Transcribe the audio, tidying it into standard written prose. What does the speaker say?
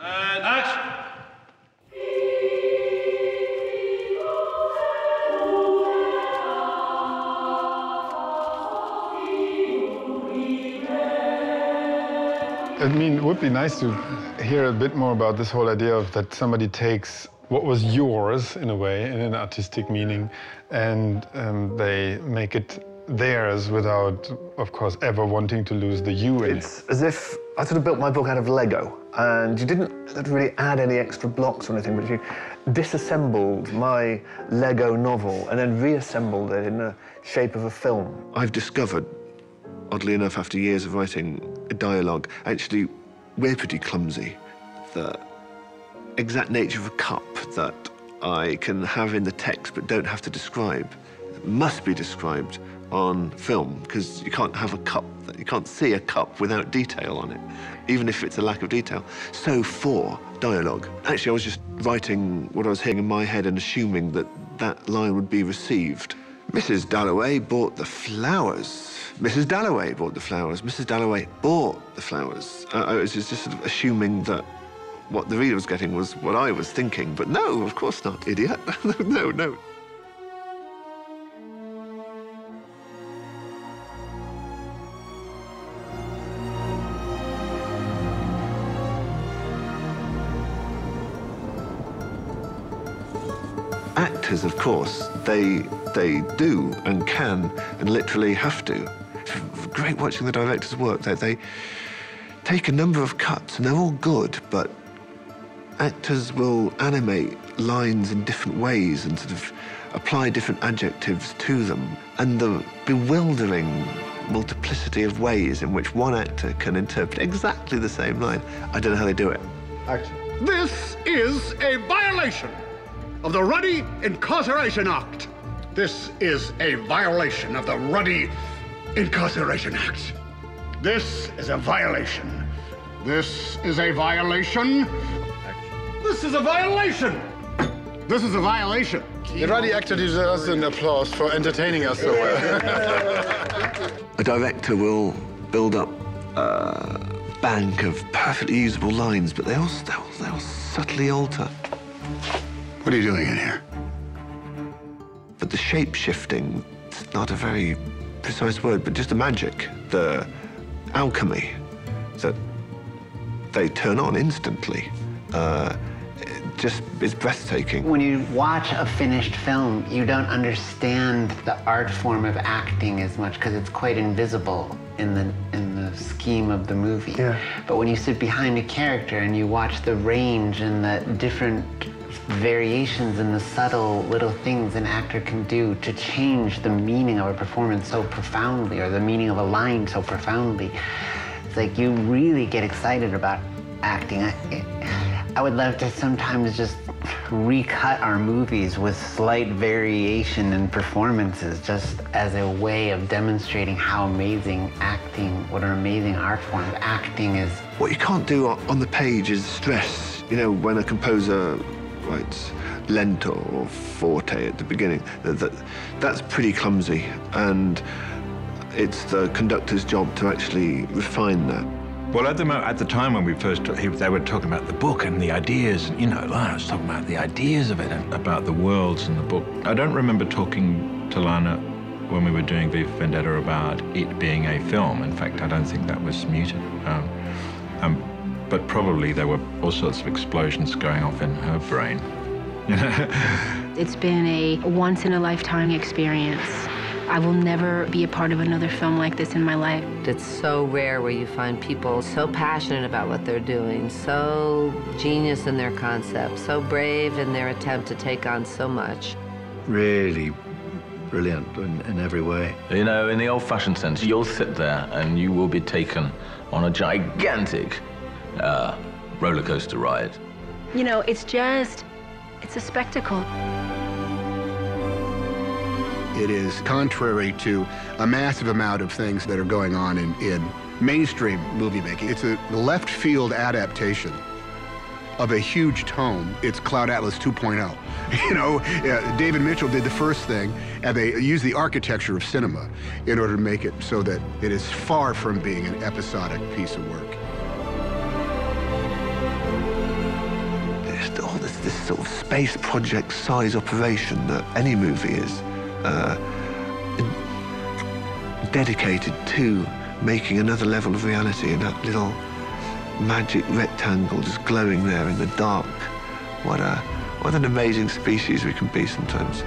And action! I mean, it would be nice to hear a bit more about this whole idea of that somebody takes what was yours, in a way, in an artistic meaning, and they make it theirs without, of course, ever wanting to lose the you in it. It's as if I sort of built my book out of Lego, and you didn't really add any extra blocks or anything, but you disassembled my Lego novel and then reassembled it in the shape of a film. I've discovered, oddly enough, after years of writing a dialogue, actually, we're pretty clumsy. The exact nature of a cup that I can have in the text but don't have to describe must be described on film, because you can't have a cup, you can't see a cup without detail on it, even if it's a lack of detail. So for dialogue, actually I was just writing what I was hearing in my head and assuming that that line would be received. Mrs. Dalloway bought the flowers. Mrs. Dalloway bought the flowers. Mrs. Dalloway bought the flowers. I was just sort of assuming that what the reader was getting was what I was thinking, but no, of course not, idiot. No. Actors, of course, they do and can and literally have to. It's great watching the directors work. They take a number of cuts and they're all good, but actors will animate lines in different ways and sort of apply different adjectives to them. And the bewildering multiplicity of ways in which one actor can interpret exactly the same line, I don't know how they do it. Action. This is a violation of the Ruddy Incarceration Act. This is a violation of the Ruddy Incarceration Act. This is a violation. This is a violation. This is a violation. This is a violation. The Ruddy actor deserves an applause for entertaining us so well. A director will build up a bank of perfectly usable lines, but they'll subtly alter. What are you doing in here? But the shape-shifting, it's not a very precise word, but just the magic, the alchemy that they turn on instantly, it just is breathtaking. When you watch a finished film, you don't understand the art form of acting as much because it's quite invisible in the scheme of the movie. Yeah. But when you sit behind a character and you watch the range and the different variations and the subtle little things an actor can do to change the meaning of a performance so profoundly, or the meaning of a line so profoundly, it's like you really get excited about acting. I would love to sometimes just recut our movies with slight variation in performances, just as a way of demonstrating how amazing acting, what an amazing art form of acting is. What you can't do on the page is stress. You know, when a composer writes lento or forte at the beginning, that's pretty clumsy, and it's the conductor's job to actually refine that. Well, at the time when we first, they were talking about the book and the ideas, you know, Lana was talking about the ideas of it and about the worlds in the book. I don't remember talking to Lana when we were doing V for Vendetta about it being a film. In fact, I don't think that was mooted. But probably there were all sorts of explosions going off in her brain. It's been a once-in-a-lifetime experience. I will never be a part of another film like this in my life. It's so rare where you find people so passionate about what they're doing, so genius in their concept, so brave in their attempt to take on so much. Really brilliant in every way. You know, in the old-fashioned sense, you'll sit there and you will be taken on a gigantic roller coaster ride. You know, it's a spectacle. It is contrary to a massive amount of things that are going on in mainstream movie making. It's a left field adaptation of a huge tome. It's Cloud Atlas 2.0. You know, David Mitchell did the first thing, and they used the architecture of cinema in order to make it so that it is far from being an episodic piece of work. this sort of space project size operation that any movie is, dedicated to making another level of reality, and that little magic rectangle just glowing there in the dark. What an amazing species we can be sometimes.